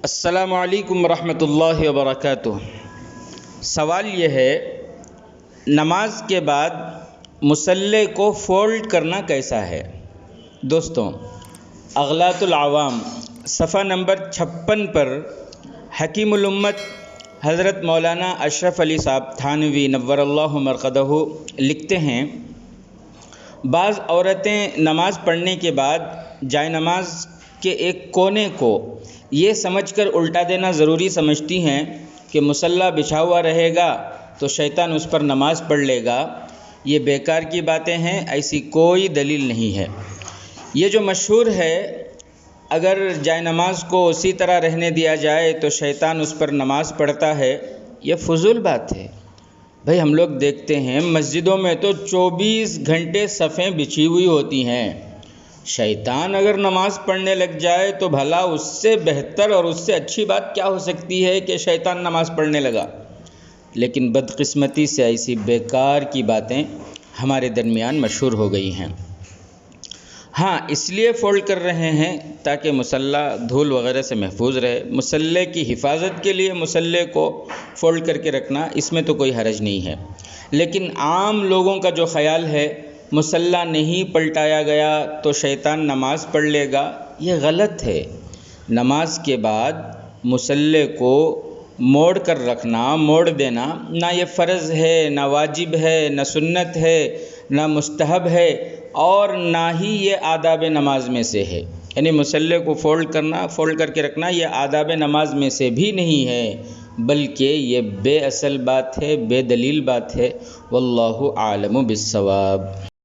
السلام علیکم ورحمۃ اللہ وبرکاتہ۔ سوال یہ ہے، نماز کے بعد مصلی کو فولڈ کرنا کیسا ہے؟ دوستوں، اغلاط العوام صفحہ نمبر 56 پر حکیم الامت حضرت مولانا اشرف علی صاحب تھانوی نور اللہ مرقدہ لکھتے ہیں، بعض عورتیں نماز پڑھنے کے بعد جائے نماز کے ایک کونے کو یہ سمجھ کر الٹا دینا ضروری سمجھتی ہیں کہ مصلی بچھا ہوا رہے گا تو شیطان اس پر نماز پڑھ لے گا۔ یہ بیکار کی باتیں ہیں، ایسی کوئی دلیل نہیں ہے۔ یہ جو مشہور ہے، اگر جائے نماز کو اسی طرح رہنے دیا جائے تو شیطان اس پر نماز پڑھتا ہے، یہ فضول بات ہے۔ بھئی ہم لوگ دیکھتے ہیں مسجدوں میں تو 24 گھنٹے صفیں بچھی ہوئی ہوتی ہیں۔ شیطان اگر نماز پڑھنے لگ جائے تو بھلا اس سے بہتر اور اس سے اچھی بات کیا ہو سکتی ہے کہ شیطان نماز پڑھنے لگا؟ لیکن بدقسمتی سے ایسی بیکار کی باتیں ہمارے درمیان مشہور ہو گئی ہیں۔ ہاں، اس لیے فولڈ کر رہے ہیں تاکہ مصلی دھول وغیرہ سے محفوظ رہے۔ مصلی کی حفاظت کے لیے مصلی کو فولڈ کر کے رکھنا، اس میں تو کوئی حرج نہیں ہے، لیکن عام لوگوں کا جو خیال ہے مصلی نہیں پلٹایا گیا تو شیطان نماز پڑھ لے گا، یہ غلط ہے۔ نماز کے بعد مصلی کو موڑ کر رکھنا، موڑ دینا، نہ یہ فرض ہے، نہ واجب ہے، نہ سنت ہے، نہ مستحب ہے، اور نہ ہی یہ آداب نماز میں سے ہے۔ یعنی مصلی کو فولڈ کر کے رکھنا یہ آداب نماز میں سے بھی نہیں ہے، بلکہ یہ بے اصل بات ہے، بے دلیل بات ہے۔ واللہ اعلم بالصواب۔